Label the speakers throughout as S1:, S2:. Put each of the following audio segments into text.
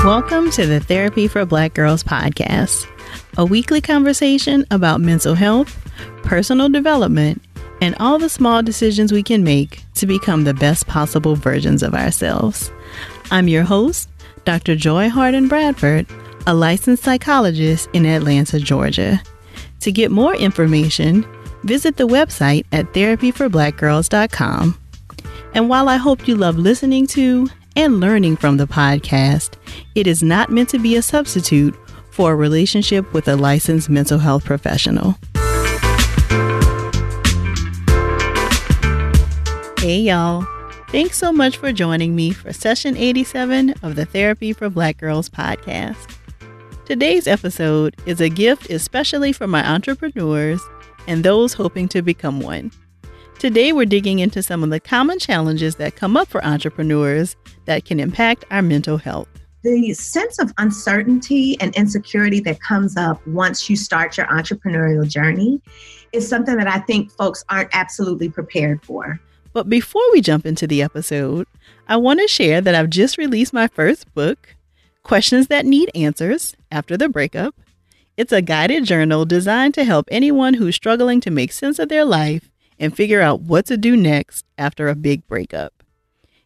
S1: Welcome to the Therapy for Black Girls podcast, a weekly conversation about mental health, personal development, and all the small decisions we can make to become the best possible versions of ourselves. I'm your host, Dr. Joy Harden Bradford, a licensed psychologist in Atlanta, Georgia. To get more information, visit the website at therapyforblackgirls.com. And while I hope you love listening to and learning from the podcast, it is not meant to be a substitute for a relationship with a licensed mental health professional. Hey y'all, thanks so much for joining me for session 87 of the Therapy for Black Girls podcast. Today's episode is a gift especially for my entrepreneurs and those hoping to become one. Today, we're digging into some of the common challenges that come up for entrepreneurs that can impact our mental health.
S2: The sense of uncertainty and insecurity that comes up once you start your entrepreneurial journey is something that I think folks aren't absolutely prepared for.
S1: But before we jump into the episode, I want to share that I've just released my first book, Questions That Need Answers After the Breakup. It's a guided journal designed to help anyone who's struggling to make sense of their life and figure out what to do next after a big breakup.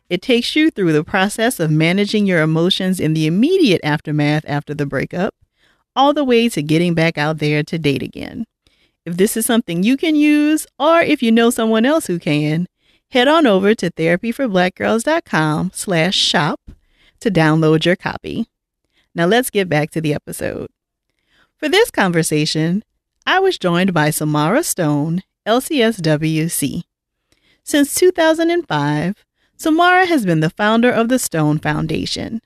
S1: It takes you through the process of managing your emotions in the immediate aftermath after the breakup, all the way to getting back out there to date again. If this is something you can use, or if you know someone else who can, head on over to therapyforblackgirls.com/shop to download your copy. Now let's get back to the episode. For this conversation, I was joined by Samara Stone, LCSW-C. Since 2005, Samara has been the founder of the Stone Foundation,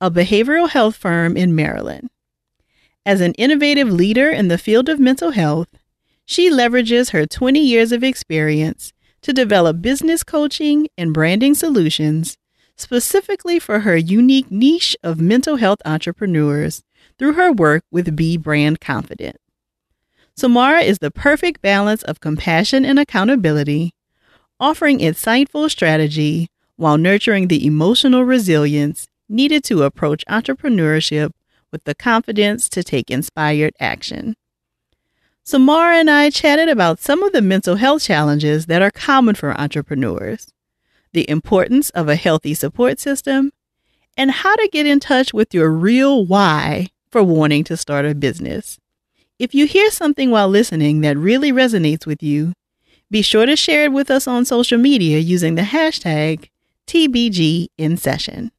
S1: a behavioral health firm in Maryland. As an innovative leader in the field of mental health, she leverages her 20 years of experience to develop business coaching and branding solutions specifically for her unique niche of mental health entrepreneurs through her work with Be Brand Confident. Samara is the perfect balance of compassion and accountability, offering insightful strategy while nurturing the emotional resilience needed to approach entrepreneurship with the confidence to take inspired action. Samara and I chatted about some of the mental health challenges that are common for entrepreneurs, the importance of a healthy support system, and how to get in touch with your real why for wanting to start a business. If you hear something while listening that really resonates with you, be sure to share it with us on social media using the hashtag TBGInSession.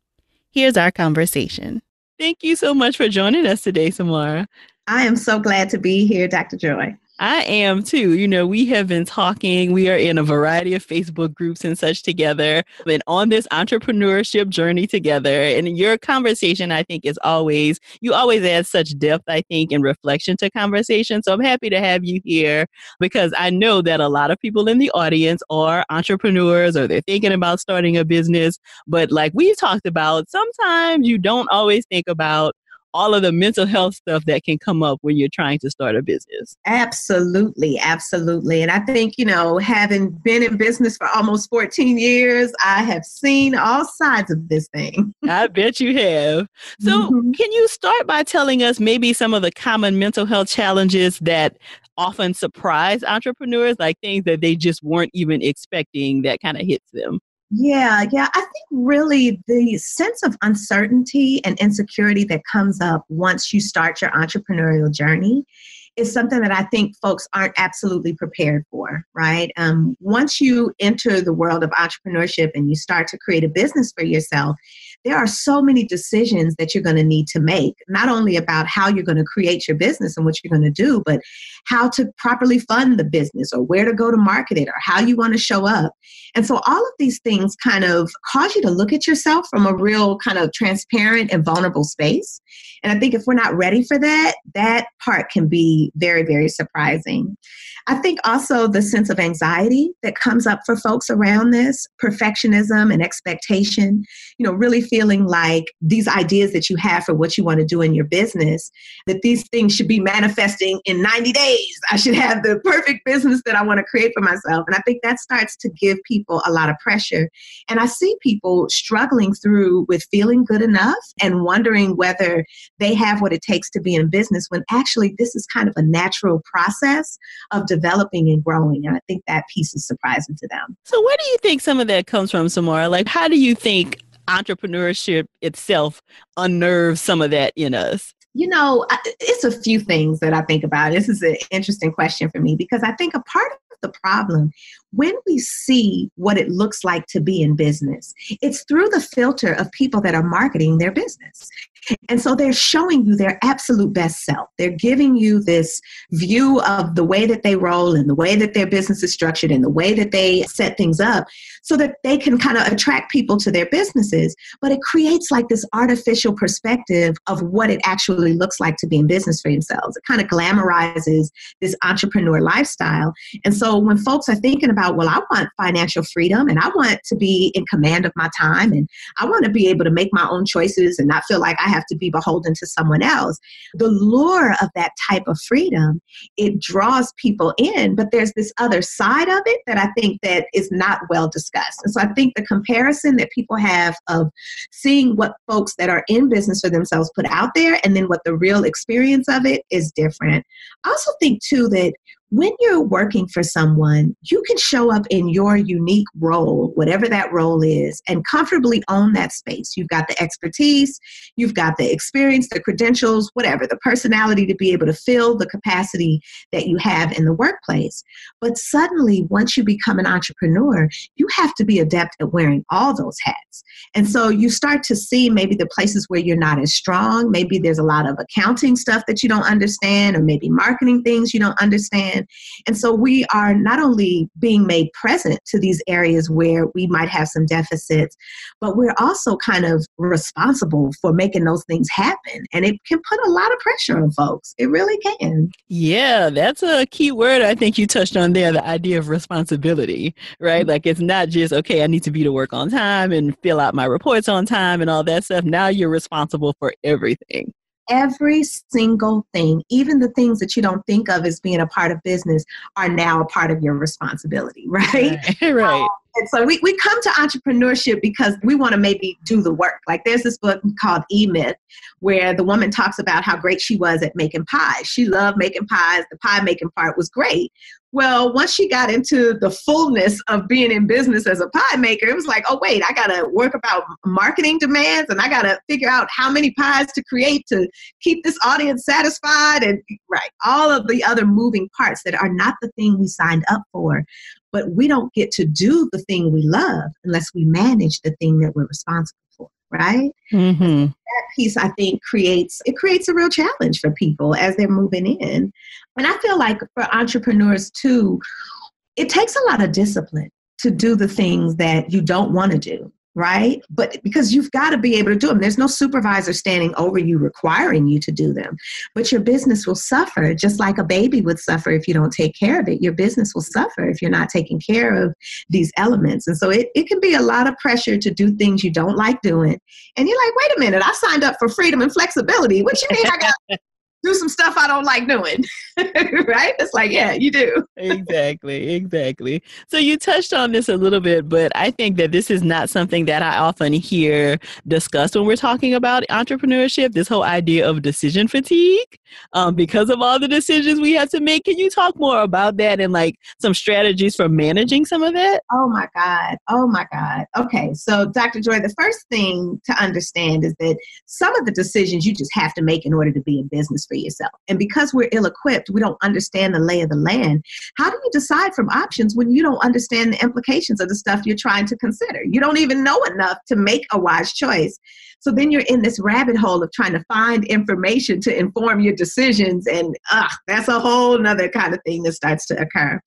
S1: Here's our conversation. Thank you so much for joining us today, Samara.
S2: I am so glad to be here, Dr. Joy.
S1: I am too. You know, we have been talking. We are in a variety of Facebook groups and such together and on this entrepreneurship journey together. And your conversation, I think, you always add such depth, I think, and reflection to conversation. So I'm happy to have you here because I know that a lot of people in the audience are entrepreneurs or they're thinking about starting a business. But like we've talked about, sometimes you don't always think about all of the mental health stuff that can come up when you're trying to start a business.
S2: Absolutely. Absolutely. And I think, having been in business for almost 14 years, I have seen all sides of this thing.
S1: I bet you have. So Can you start by telling us maybe some of the common mental health challenges that often surprise entrepreneurs, like things that they just weren't even expecting that kind of hits them?
S2: Yeah. I think really the sense of uncertainty and insecurity that comes up once you start your entrepreneurial journey is something that I think folks aren't absolutely prepared for, right? Once you enter the world of entrepreneurship and you start to create a business for yourself, there are so many decisions that you're going to need to make, not only about how you're going to create your business and what you're going to do, but how to properly fund the business or where to go to market it or how you want to show up. And so all of these things kind of cause you to look at yourself from a real kind of transparent and vulnerable space. And I think if we're not ready for that, that part can be very, very surprising. I think also the sense of anxiety that comes up for folks around this, perfectionism and expectation, really feeling like these ideas that you have for what you want to do in your business, that these things should be manifesting in 90 days. I should have the perfect business that I want to create for myself. And I think that starts to give people a lot of pressure. And I see people struggling through with feeling good enough and wondering whether they have what it takes to be in business, when actually this is kind of a natural process of developing and growing. And I think that piece is surprising to them.
S1: So where do you think some of that comes from, Samara? Like, how do you think entrepreneurship itself unnerves some of that in us?
S2: It's a few things that I think about. This is an interesting question for me, because I think a part of the problem, when we see what it looks like to be in business, it's through the filter of people that are marketing their business. And so they're showing you their absolute best self. They're giving you this view of the way that they roll and the way that their business is structured and the way that they set things up so that they can kind of attract people to their businesses. But it creates like this artificial perspective of what it actually looks like to be in business for themselves. It kind of glamorizes this entrepreneur lifestyle. And so when folks are thinking about, well, I want financial freedom and I want to be in command of my time and I want to be able to make my own choices and not feel like I have to be beholden to someone else. The lure of that type of freedom, it draws people in, but there's this other side of it that I think that is not well discussed. And so I think the comparison that people have of seeing what folks that are in business for themselves put out there and then what the real experience of it is different. I also think too that when you're working for someone, you can show up in your unique role, whatever that role is, and comfortably own that space. You've got the expertise, you've got the experience, the credentials, whatever, the personality to be able to fill the capacity that you have in the workplace. But suddenly, once you become an entrepreneur, you have to be adept at wearing all those hats. And so you start to see maybe the places where you're not as strong. Maybe there's a lot of accounting stuff that you don't understand, or maybe marketing things you don't understand. And so we are not only being made present to these areas where we might have some deficits, but we're also kind of responsible for making those things happen. And it can put a lot of pressure on folks. It really can.
S1: Yeah, that's a key word I think you touched on there, the idea of responsibility, right? Like it's not just, okay, I need to be to work on time and fill out my reports on time and all that stuff. Now you're responsible for everything.
S2: Every single thing, even the things that you don't think of as being a part of business, are now a part of your responsibility, right?
S1: Right.
S2: And so we come to entrepreneurship because we want to maybe do the work. Like there's this book called E-Myth where the woman talks about how great she was at making pies. She loved making pies. The pie making part was great. Well, once she got into the fullness of being in business as a pie maker, it was like, oh, wait, I got to work about marketing demands and I got to figure out how many pies to create to keep this audience satisfied. And right, all of the other moving parts that are not the thing we signed up for. But we don't get to do the thing we love unless we manage the thing that we're responsible for, right?
S1: Mm-hmm.
S2: That piece, I think, creates a real challenge for people as they're moving in. And I feel like for entrepreneurs, too, it takes a lot of discipline to do the things that you don't want to do, right? But because you've got to be able to do them. There's no supervisor standing over you requiring you to do them. But your business will suffer just like a baby would suffer if you don't take care of it. Your business will suffer if you're not taking care of these elements. And so it can be a lot of pressure to do things you don't like doing. And you're like, wait a minute, I signed up for freedom and flexibility. What you mean I got do some stuff I don't like doing, right? It's like, yeah, you do.
S1: Exactly. So you touched on this a little bit, but I think that this is not something that I often hear discussed when we're talking about entrepreneurship, this whole idea of decision fatigue, because of all the decisions we have to make. Can you talk more about that and like some strategies for managing some of that?
S2: Oh my God. Okay. So Dr. Joy, the first thing to understand is that some of the decisions you just have to make in order to be in business for yourself. And because we're ill-equipped, we don't understand the lay of the land. How do you decide from options when you don't understand the implications of the stuff you're trying to consider? You don't even know enough to make a wise choice. So then you're in this rabbit hole of trying to find information to inform your decisions. And that's a whole nother kind of thing that starts to occur.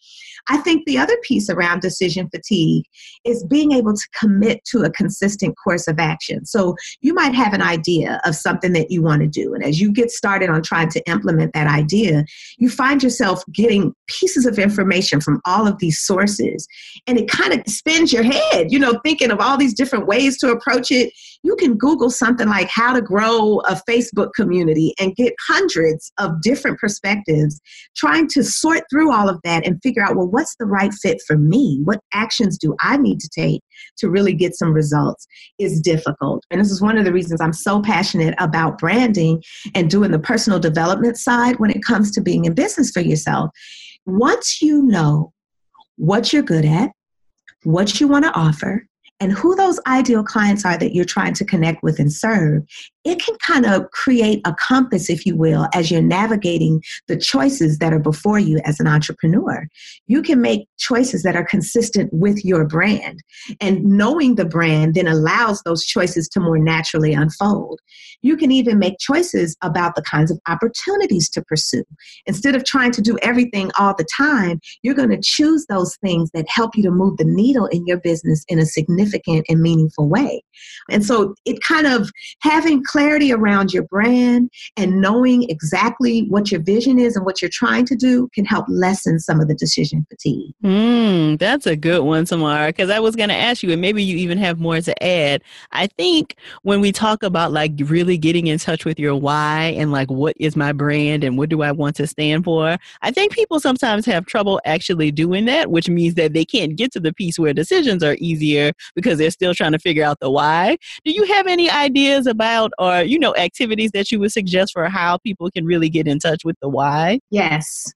S2: I think the other piece around decision fatigue is being able to commit to a consistent course of action. So you might have an idea of something that you want to do. And as you get started on trying to implement that idea, you find yourself getting pieces of information from all of these sources, and it kind of spins your head, thinking of all these different ways to approach it. You can Google something like how to grow a Facebook community and get hundreds of different perspectives, trying to sort through all of that and figure out, well, what's the right fit for me? What actions do I need to take to really get some results is difficult. And this is one of the reasons I'm so passionate about branding and doing the personal development side when it comes to being in business for yourself. Once you know what you're good at, what you want to offer, and who those ideal clients are that you're trying to connect with and serve, it can kind of create a compass, if you will, as you're navigating the choices that are before you as an entrepreneur. You can make choices that are consistent with your brand. And knowing the brand then allows those choices to more naturally unfold. You can even make choices about the kinds of opportunities to pursue. Instead of trying to do everything all the time, you're going to choose those things that help you to move the needle in your business in a significant and meaningful way. And so it kind of having clarity around your brand and knowing exactly what your vision is and what you're trying to do can help lessen some of the decision fatigue.
S1: That's a good one, Samara, because I was going to ask you, and maybe you even have more to add. I think when we talk about like really getting in touch with your why and like what is my brand and what do I want to stand for, I think people sometimes have trouble actually doing that, which means that they can't get to the piece where decisions are easier because they're still trying to figure out the why. Do you have any ideas about or, activities that you would suggest for how people can really get in touch with the why?
S2: Yes,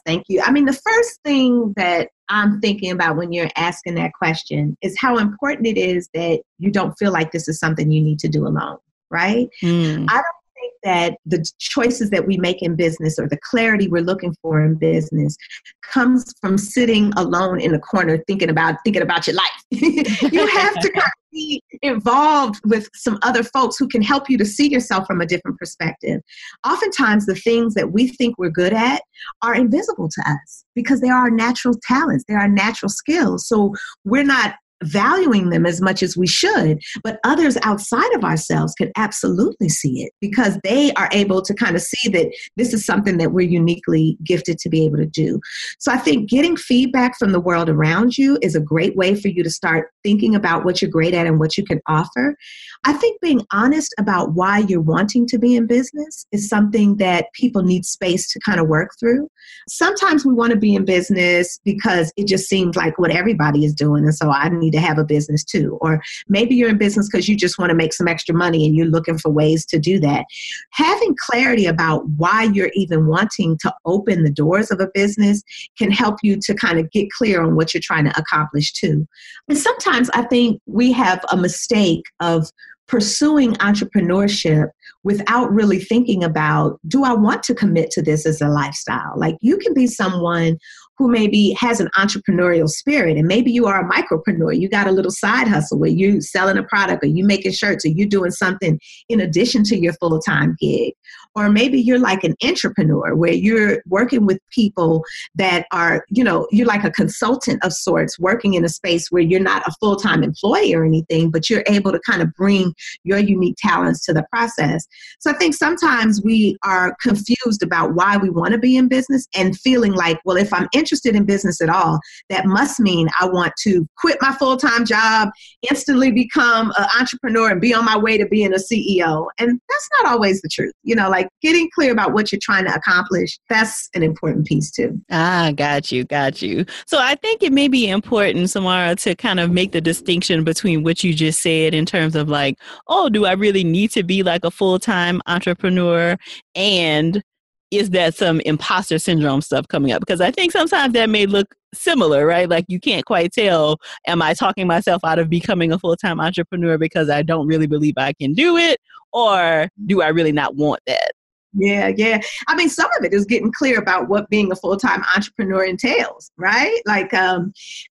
S2: thank you. I mean, the first thing that I'm thinking about when you're asking that question is how important it is that you don't feel like this is something you need to do alone, right? I don't think that the choices that we make in business or the clarity we're looking for in business comes from sitting alone in a corner thinking about your life. You have to kind of be involved with some other folks who can help you to see yourself from a different perspective. Oftentimes, the things that we think we're good at are invisible to us because they are our natural talents. They are our natural skills. So we're not valuing them as much as we should, but others outside of ourselves can absolutely see it because they are able to kind of see that this is something that we're uniquely gifted to be able to do. So I think getting feedback from the world around you is a great way for you to start thinking about what you're great at and what you can offer. I think being honest about why you're wanting to be in business is something that people need space to kind of work through. Sometimes we want to be in business because it just seems like what everybody is doing, and so I need to have a business too. Or maybe you're in business because you just want to make some extra money and you're looking for ways to do that. Having clarity about why you're even wanting to open the doors of a business can help you to kind of get clear on what you're trying to accomplish too. And sometimes I think we have a mistake of pursuing entrepreneurship without really thinking about, do I want to commit to this as a lifestyle? Like you can be someone who maybe has an entrepreneurial spirit, and maybe you are a micropreneur. You got a little side hustle where you're selling a product or you making shirts or you're doing something in addition to your full-time gig. Or maybe you're like an entrepreneur where you're working with people that are, you're like a consultant of sorts, working in a space where you're not a full-time employee or anything, but you're able to kind of bring your unique talents to the process. So I think sometimes we are confused about why we want to be in business and feeling like, well, if I'm interested in business at all, that must mean I want to quit my full-time job, instantly become an entrepreneur and be on my way to being a CEO. And that's not always the truth. Like getting clear about what you're trying to accomplish, that's an important piece too.
S1: Got you. So I think it may be important, Samara, to kind of make the distinction between what you just said in terms of like, oh, do I really need to be like a full-time entrepreneur? And is that some imposter syndrome stuff coming up? Because I think sometimes that may look similar, right? Like you can't quite tell, am I talking myself out of becoming a full-time entrepreneur because I don't really believe I can do it? Or do I really not want that?
S2: Yeah. I mean, some of it is getting clear about what being a full-time entrepreneur entails, right? Like,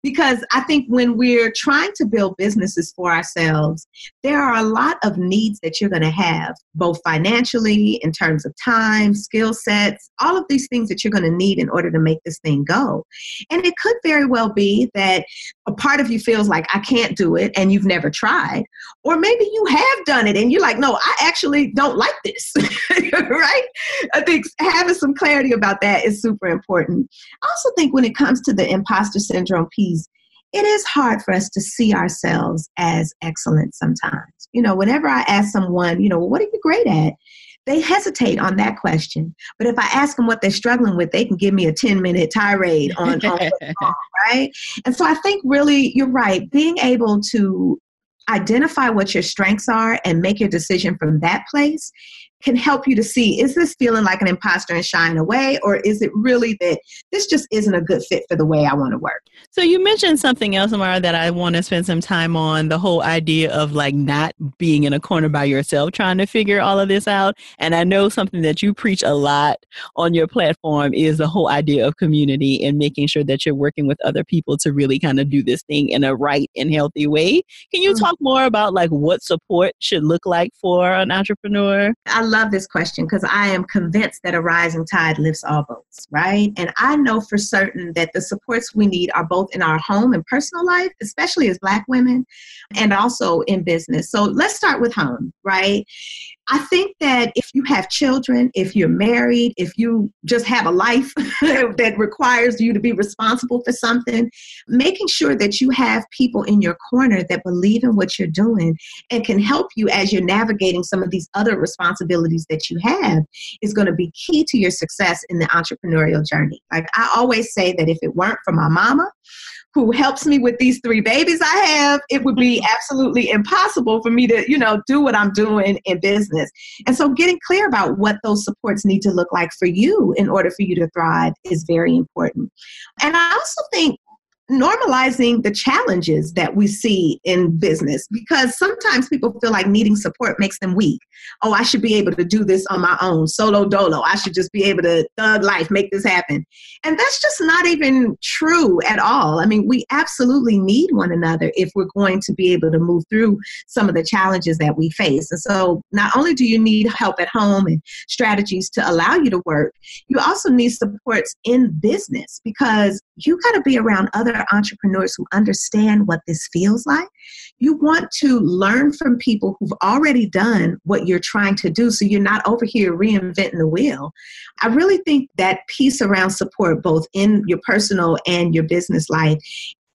S2: because I think when we're trying to build businesses for ourselves, there are a lot of needs that you're going to have, both financially, in terms of time, skill sets, all of these things that you're going to need in order to make this thing go. And it could very well be that a part of you feels like I can't do it and you've never tried. Or maybe you have done it and you're like, no, I actually don't like this, right? right? I think having some clarity about that is super important. I also think when it comes to the imposter syndrome piece, it is hard for us to see ourselves as excellent sometimes. Whenever I ask someone, what are you great at? They hesitate on that question. But if I ask them what they're struggling with, they can give me a 10-minute tirade on what's wrong, right? And so I think really, you're right, being able to identify what your strengths are and make your decision from that place can help you to see, is this feeling like an imposter and shying away, or is it really that this just isn't a good fit for the way I want to work?
S1: So you mentioned something else, Samara, that I want to spend some time on, the whole idea of like not being in a corner by yourself, trying to figure all of this out. And I know something that you preach a lot on your platform is the whole idea of community and making sure that you're working with other people to really kind of do this thing in a right and healthy way. Can you talk more about like what support should look like for an entrepreneur?
S2: I love this question because I am convinced that a rising tide lifts all boats, right? And I know for certain that the supports we need are both in our home and personal life, especially as Black women, and also in business. So let's start with home, right? I think that if you have children, if you're married, if you just have a life that requires you to be responsible for something, making sure that you have people in your corner that believe in what you're doing and can help you as you're navigating some of these other responsibilities that you have is going to be key to your success in the entrepreneurial journey. Like I always say that if it weren't for my mama, who helps me with these 3 babies I have, it would be absolutely impossible for me to, do what I'm doing in business. And so getting clear about what those supports need to look like for you in order for you to thrive is very important. And I also think normalizing the challenges that we see in business, because sometimes people feel like needing support makes them weak. Oh, I should be able to do this on my own, solo dolo. I should just be able to thug life, make this happen. And that's just not even true at all. I mean, we absolutely need one another if we're going to be able to move through some of the challenges that we face. And so not only do you need help at home and strategies to allow you to work, you also need supports in business because you got to be around other entrepreneurs who understand what this feels like. You want to learn from people who've already done what you're trying to do so you're not over here reinventing the wheel. I really think that piece around support, both in your personal and your business life,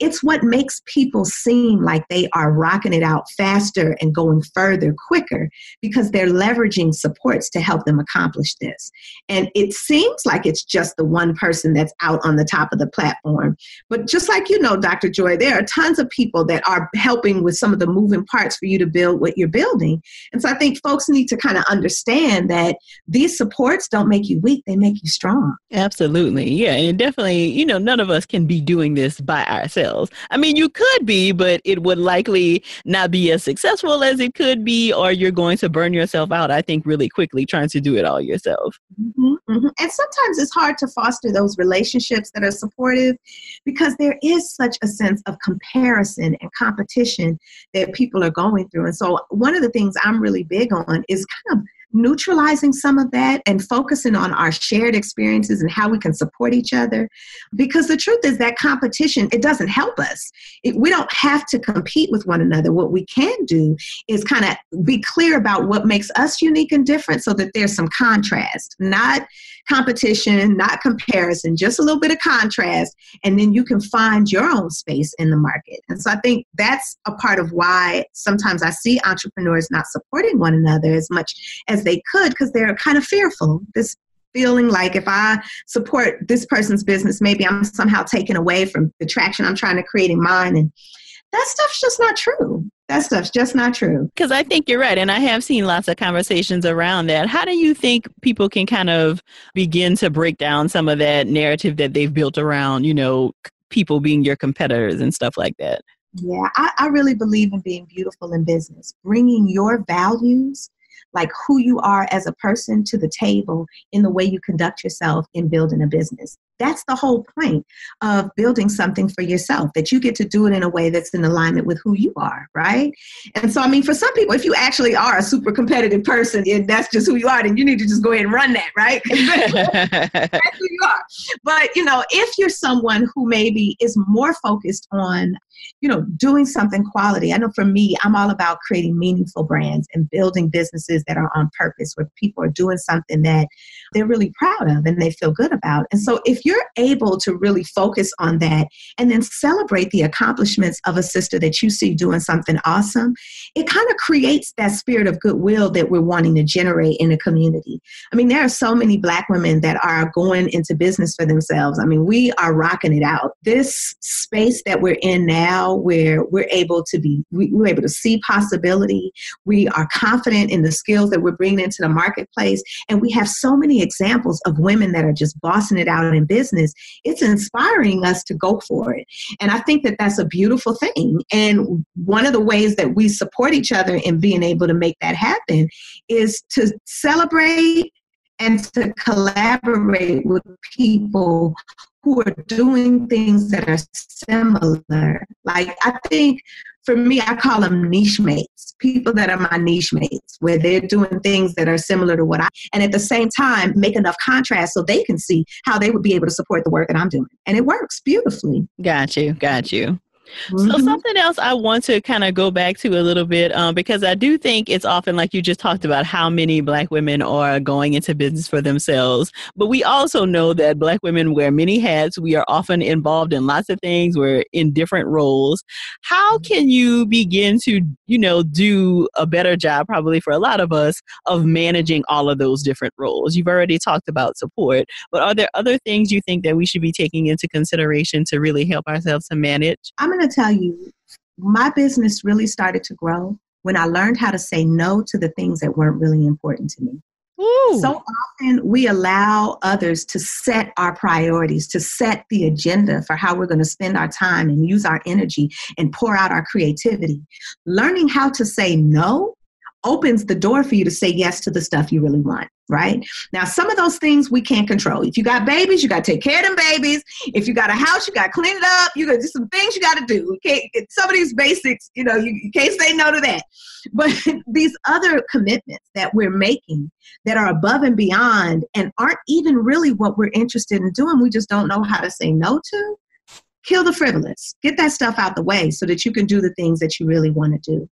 S2: it's what makes people seem like they are rocking it out faster and going further quicker because they're leveraging supports to help them accomplish this. And it seems like it's just the one person that's out on the top of the platform. But just like Dr. Joy, there are tons of people that are helping with some of the moving parts for you to build what you're building. And so I think folks need to kind of understand that these supports don't make you weak, they make you strong.
S1: Absolutely. Yeah. And definitely, none of us can be doing this by ourselves. I mean, you could be, but it would likely not be as successful as it could be, or you're going to burn yourself out, I think, really quickly trying to do it all yourself.
S2: Mm-hmm, mm-hmm. And sometimes it's hard to foster those relationships that are supportive because there is such a sense of comparison and competition that people are going through. And so one of the things I'm really big on is kind of neutralizing some of that and focusing on our shared experiences and how we can support each other. Because the truth is that competition, it doesn't help us. We don't have to compete with one another. What we can do is kind of be clear about what makes us unique and different so that there's some contrast, not competition, not comparison, just a little bit of contrast. And then you can find your own space in the market. And so I think that's a part of why sometimes I see entrepreneurs not supporting one another as much as they could because they're kind of fearful. This feeling like if I support this person's business, maybe I'm somehow taken away from the traction I'm trying to create in mine. And that stuff's just not true. That stuff's just not true.
S1: Because I think you're right. And I have seen lots of conversations around that. How do you think people can kind of begin to break down some of that narrative that they've built around, people being your competitors and stuff like that?
S2: Yeah, I really believe in being beautiful in business, bringing your values, like who you are as a person, to the table in the way you conduct yourself in building a business. That's the whole point of building something for yourself, that you get to do it in a way that's in alignment with who you are, right? And so, I mean, for some people, if you actually are a super competitive person and that's just who you are, then you need to just go ahead and run that, right? That's who you are. But, if you're someone who maybe is more focused on, doing something quality. I know for me, I'm all about creating meaningful brands and building businesses that are on purpose, where people are doing something that they're really proud of and they feel good about. And so if you're able to really focus on that and then celebrate the accomplishments of a sister that you see doing something awesome, it kind of creates that spirit of goodwill that we're wanting to generate in a community. I mean, there are so many Black women that are going into business for themselves. I mean, we are rocking it out. This space that we're in now, where we're able to see possibility, we are confident in the skills that we're bringing into the marketplace, and we have so many examples of women that are just bossing it out in business. It's inspiring us to go for it. And I think that that's a beautiful thing. And one of the ways that we support each other in being able to make that happen is to celebrate and to collaborate with people who are doing things that are similar. Like, I think for me, I call them niche mates, people that are my niche mates, where they're doing things that are similar to what and at the same time make enough contrast so they can see how they would be able to support the work that I'm doing. And it works beautifully.
S1: Got you. So something else I want to kind of go back to a little bit, because I do think it's often, like you just talked about, how many Black women are going into business for themselves. But we also know that Black women wear many hats. We are often involved in lots of things. We're in different roles. How can you begin to, do a better job, probably for a lot of us, of managing all of those different roles? You've already talked about support, but are there other things you think that we should be taking into consideration to really help ourselves to manage?
S2: I'm going to tell you, my business really started to grow when I learned how to say no to the things that weren't really important to me. Ooh. So often we allow others to set our priorities, to set the agenda for how we're going to spend our time and use our energy and pour out our creativity. Learning how to say no opens the door for you to say yes to the stuff you really want, right? Now, some of those things we can't control. If you got babies, you got to take care of them babies. If you got a house, you got to clean it up. You got to do some things you got to do. Some of these basics, you can't say no to that. But these other commitments that we're making that are above and beyond and aren't even really what we're interested in doing, we just don't know how to say no to. Kill the frivolous. Get that stuff out the way so that you can do the things that you really want to do.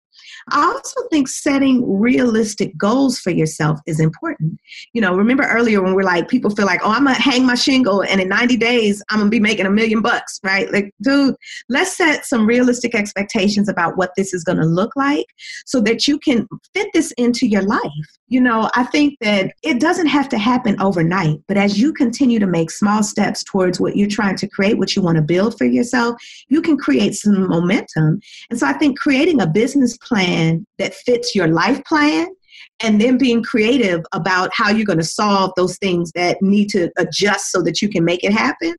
S2: I also think setting realistic goals for yourself is important. Remember earlier when we're like, people feel like, I'm going to hang my shingle and in 90 days, I'm going to be making $1 million, right? Like, dude, let's set some realistic expectations about what this is going to look like so that you can fit this into your life. I think that it doesn't have to happen overnight, but as you continue to make small steps towards what you're trying to create, what you want to build for yourself, you can create some momentum. And so I think creating a business plan that fits your life plan and then being creative about how you're going to solve those things that need to adjust so that you can make it happen,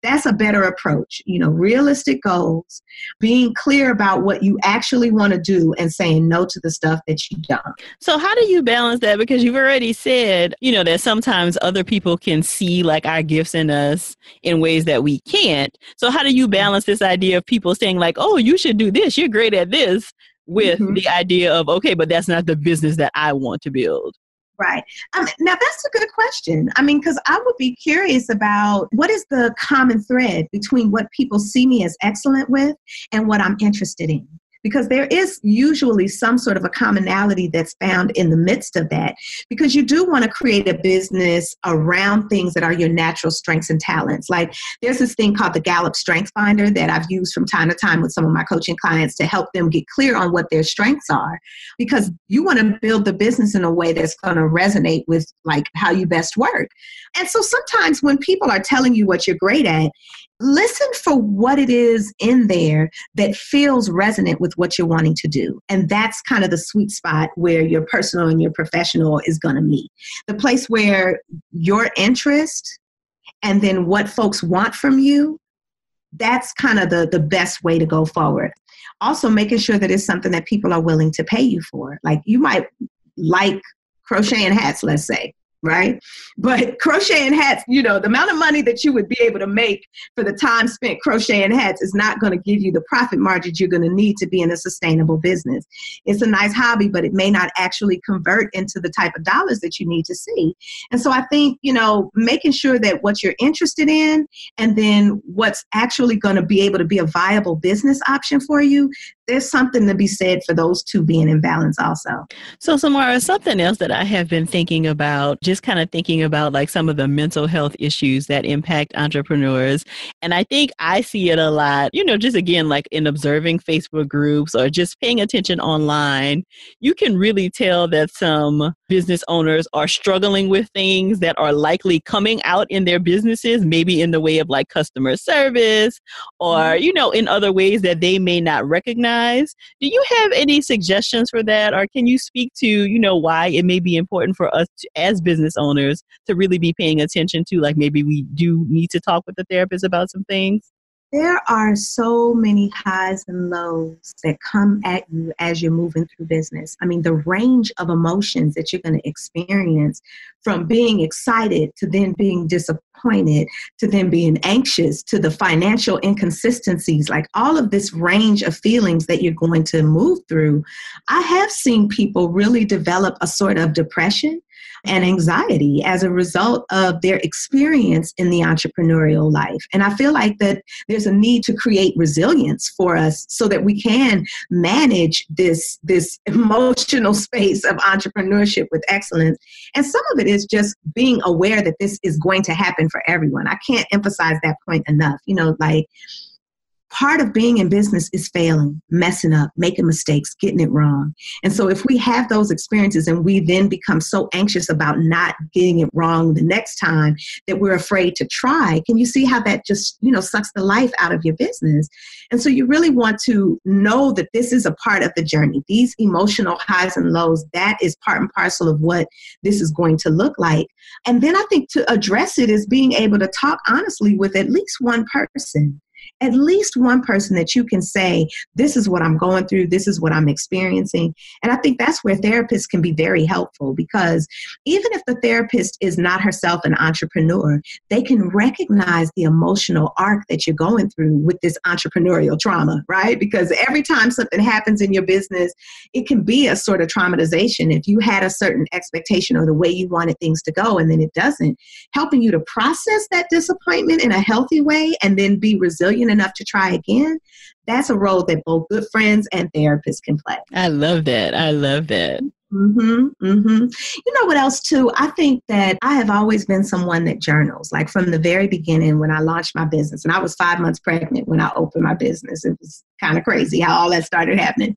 S2: that's a better approach. Realistic goals, being clear about what you actually want to do and saying no to the stuff that you don't.
S1: So how do you balance that? Because you've already said, that sometimes other people can see like our gifts in us in ways that we can't. So how do you balance this idea of people saying like, oh, you should do this, you're great at this, with the idea of, okay, but that's not the business that I want to build?
S2: Right. Now, that's a good question. Because I would be curious about what is the common thread between what people see me as excellent with and what I'm interested in. Because there is usually some sort of a commonality that's found in the midst of that, because you do want to create a business around things that are your natural strengths and talents. Like there's this thing called the Gallop Strength Finder that I've used from time to time with some of my coaching clients to help them get clear on what their strengths are, because you want to build the business in a way that's going to resonate with like how you best work. And so sometimes when people are telling you what you're great at, listen for what it is in there that feels resonant with what you're wanting to do. And that's kind of the sweet spot where your personal and your professional is going to meet. The place where your interest and then what folks want from you, that's kind of the best way to go forward. Also making sure that it's something that people are willing to pay you for. Like you might like crocheting hats, let's say. right? But crocheting hats, you know, the amount of money that you would be able to make for the time spent crocheting hats is not going to give you the profit margins you're going to need to be in a sustainable business. It's a nice hobby, but it may not actually convert into the type of dollars that you need to see. And so I think, you know, making sure that what you're interested in and then what's actually going to be able to be a viable business option for you, there's something to be said for those two being in balance also.
S1: So, Samara, something else that I have been thinking about, just kind of thinking about like some of the mental health issues that impact entrepreneurs. And I think I see it a lot, you know, just again, like in observing Facebook groups or just paying attention online, you can really tell that some business owners are struggling with things that are likely coming out in their businesses, maybe in the way of like customer service or, you know, in other ways that they may not recognize. Do you have any suggestions for that? Or can you speak to, you know, why it may be important for us to, as business owners to really be paying attention to, like maybe we do need to talk with the therapist about some things?
S2: There are so many highs and lows that come at you as you're moving through business. I mean, the range of emotions that you're going to experience from being excited to then being disappointed to then being anxious to the financial inconsistencies, like all of this range of feelings that you're going to move through. I have seen people really develop a sort of depression and anxiety as a result of their experience in the entrepreneurial life. And I feel like that there's a need to create resilience for us so that we can manage this emotional space of entrepreneurship with excellence. And some of it is just being aware that this is going to happen for everyone. I can't emphasize that point enough. You know, like, part of being in business is failing, messing up, making mistakes, getting it wrong. And so if we have those experiences and we then become so anxious about not getting it wrong the next time that we're afraid to try, can you see how that just, you know, sucks the life out of your business? And so you really want to know that this is a part of the journey. These emotional highs and lows, that is part and parcel of what this is going to look like. And then I think to address it is being able to talk honestly with at least one person. At least one person that you can say, this is what I'm going through, this is what I'm experiencing. And I think that's where therapists can be very helpful, because even if the therapist is not herself an entrepreneur, they can recognize the emotional arc that you're going through with this entrepreneurial trauma, right? Because every time something happens in your business, it can be a sort of traumatization. If you had a certain expectation or the way you wanted things to go and then it doesn't, helping you to process that disappointment in a healthy way and then be resilient enough to try again, that's a role that both good friends and therapists can play.
S1: I love that. I love that.
S2: You know what else too? I think that I have always been someone that journals, like from the very beginning when I launched my business, and I was 5 months pregnant when I opened my business. It was kind of crazy how all that started happening.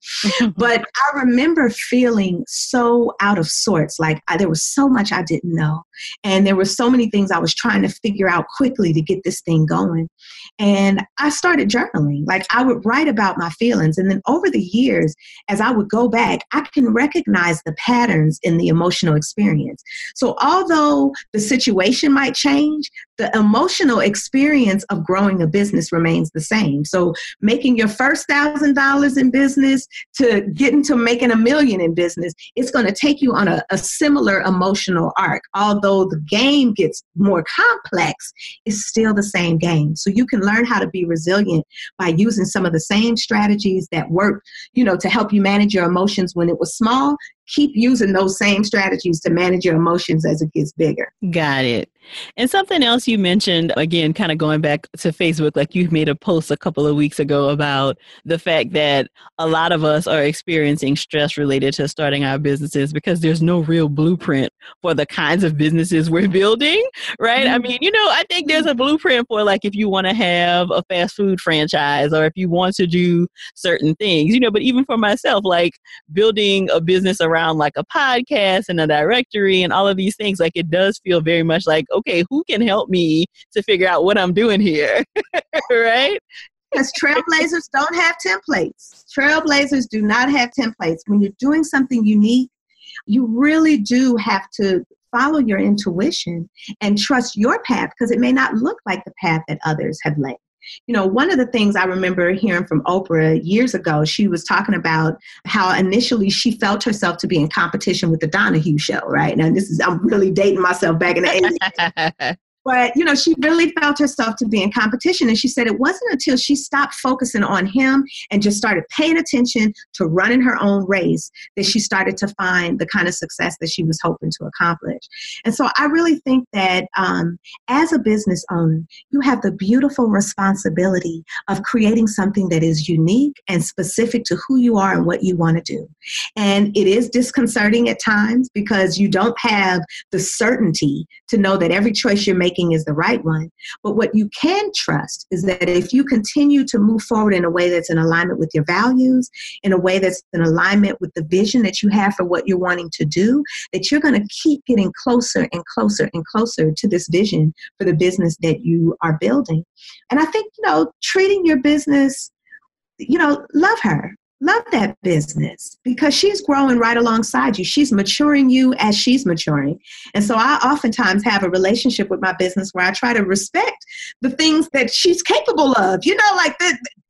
S2: But I remember feeling so out of sorts, like there was so much I didn't know. And there were so many things I was trying to figure out quickly to get this thing going. And I started journaling. Like I would write about my feelings. And then over the years, as I would go back, I can recognize the patterns in the emotional experience. So although the situation might change, the emotional experience of growing a business remains the same. So making your first $1,000 in business to getting to making $1 million in business, it's going to take you on a similar emotional arc. Although the game gets more complex, it's still the same game. So you can learn how to be resilient by using some of the same strategies that work, you know, to help you manage your emotions when it was small. Keep using those same strategies to manage your emotions as it gets bigger.
S1: Got it. And something else you mentioned, again, kind of going back to Facebook, like you made a post a couple of weeks ago about the fact that a lot of us are experiencing stress related to starting our businesses because there's no real blueprint for the kinds of businesses we're building, right? I mean, you know, I think there's a blueprint for like if you want to have a fast food franchise or if you want to do certain things, you know, but even for myself, like building a business around like a podcast and a directory and all of these things, like it does feel very much like, okay, who can help me to figure out what I'm doing here? Right?
S2: Yes, trailblazers don't have templates. Trailblazers do not have templates. When you're doing something unique, you really do have to follow your intuition and trust your path because it may not look like the path that others have laid. One of the things I remember hearing from Oprah years ago, she was talking about how initially she felt herself to be in competition with the Donahue show, right? Now, I'm really dating myself back in the 80s. But, she really felt herself to be in competition. And she said it wasn't until she stopped focusing on him and just started paying attention to running her own race that she started to find the kind of success that she was hoping to accomplish. And so I really think that as a business owner, you have the beautiful responsibility of creating something that is unique and specific to who you are and what you want to do. And it is disconcerting at times because you don't have the certainty to know that every choice you're making is the right one. But what you can trust is that if you continue to move forward in a way that's in alignment with your values, in a way that's in alignment with the vision that you have for what you're wanting to do, that you're going to keep getting closer and closer and closer to this vision for the business that you are building. And I think, treating your business, love her. Love that business because she's growing right alongside you. She's maturing you as she's maturing. And so I oftentimes have a relationship with my business where I try to respect the things that she's capable of,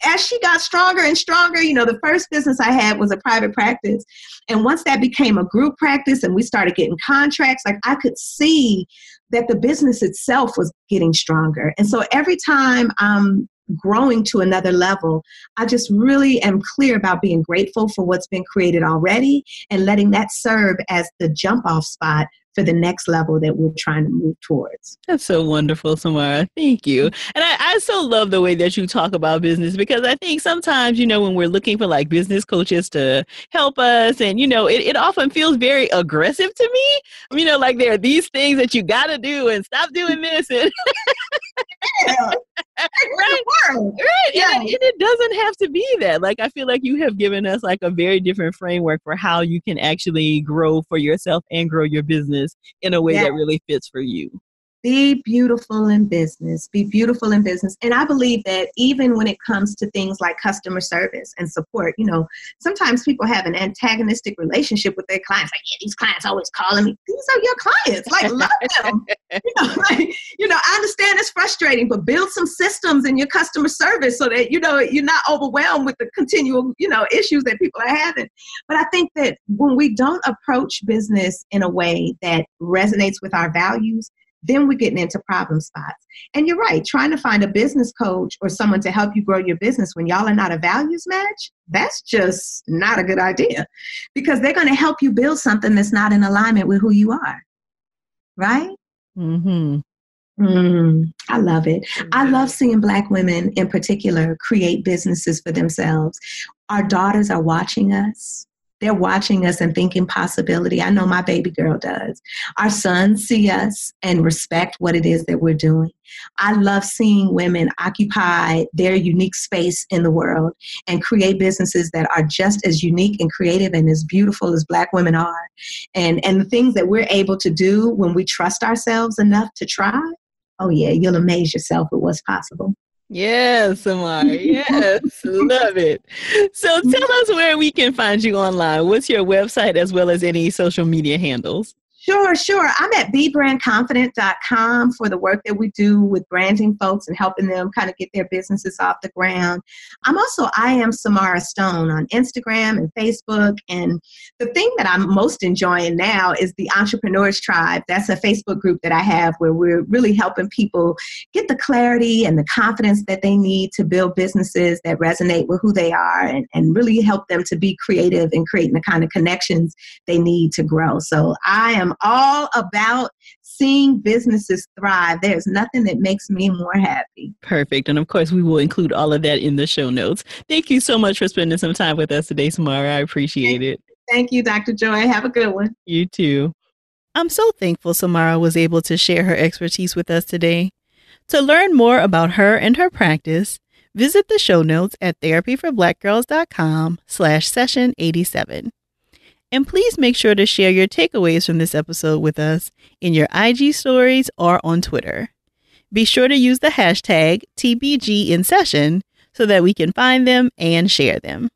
S2: as she got stronger and stronger. The first business I had was a private practice. And once that became a group practice and we started getting contracts, I could see that the business itself was getting stronger. And so every time I'm growing to another level, I just really am clear about being grateful for what's been created already and letting that serve as the jump off spot for the next level that we're trying to move towards.
S1: That's so wonderful, Samara. Thank you. And I so love the way that you talk about business because I think sometimes, when we're looking for business coaches to help us and, it often feels very aggressive to me. There are these things that you got to do and stop doing this. And
S2: right.
S1: Right. Yeah. And it doesn't have to be that. I feel like you have given us a very different framework for how you can actually grow for yourself and grow your business in a way that really fits for you.
S2: Be beautiful in business. Be beautiful in business. And I believe that even when it comes to things like customer service and support, sometimes people have an antagonistic relationship with their clients. These clients always calling me. These are your clients. Love them. I understand it's frustrating, but build some systems in your customer service so that, you're not overwhelmed with the continual, issues that people are having. But I think that when we don't approach business in a way that resonates with our values, then we're getting into problem spots. And you're right, trying to find a business coach or someone to help you grow your business when y'all are not a values match, that's just not a good idea because they're going to help you build something that's not in alignment with who you are. Right?
S1: Mm-hmm.
S2: I love it. I love seeing Black women in particular create businesses for themselves. Our daughters are watching us. They're watching us and thinking possibility. I know my baby girl does. Our sons see us and respect what it is that we're doing. I love seeing women occupy their unique space in the world and create businesses that are just as unique and creative and as beautiful as Black women are. And the things that we're able to do when we trust ourselves enough to try, oh yeah, you'll amaze yourself with what's possible.
S1: Yes, Samara. Yes, love it. So tell us where we can find you online. What's your website as well as any social media handles?
S2: Sure. I'm at bebrandconfident.com for the work that we do with branding folks and helping them kind of get their businesses off the ground. I am Samara Stone on Instagram and Facebook. And the thing that I'm most enjoying now is the Entrepreneurs Tribe. That's a Facebook group that I have where we're really helping people get the clarity and the confidence that they need to build businesses that resonate with who they are and really help them to be creative and creating the kind of connections they need to grow. So I am all about seeing businesses thrive. There's nothing that makes me more happy.
S1: Perfect. And of course, we will include all of that in the show notes. Thank you so much for spending some time with us today, Samara. I appreciate it.
S2: Thank you, Dr. Joy. Have a good one.
S1: You too. I'm so thankful Samara was able to share her expertise with us today. To learn more about her and her practice, visit the show notes at therapyforblackgirls.com/session87. And please make sure to share your takeaways from this episode with us in your IG stories or on Twitter. Be sure to use the hashtag TBGInSession so that we can find them and share them.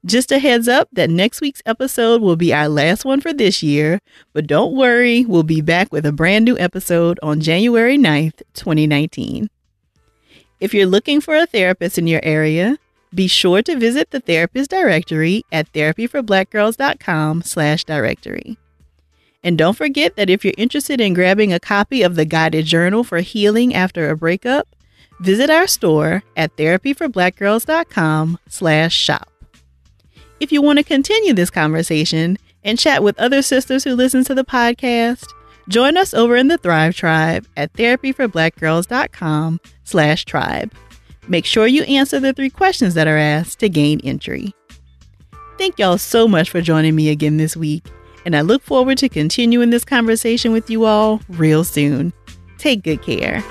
S1: Just a heads up that next week's episode will be our last one for this year, but don't worry, we'll be back with a brand new episode on January 9th, 2019. If you're looking for a therapist in your area, be sure to visit the therapist directory at therapyforblackgirls.com/directory. And don't forget that if you're interested in grabbing a copy of the guided journal for healing after a breakup, visit our store at therapyforblackgirls.com/shop. If you want to continue this conversation and chat with other sisters who listen to the podcast, join us over in the Thrive Tribe at therapyforblackgirls.com/tribe. Make sure you answer the 3 questions that are asked to gain entry. Thank y'all so much for joining me again this week, and I look forward to continuing this conversation with you all real soon. Take good care.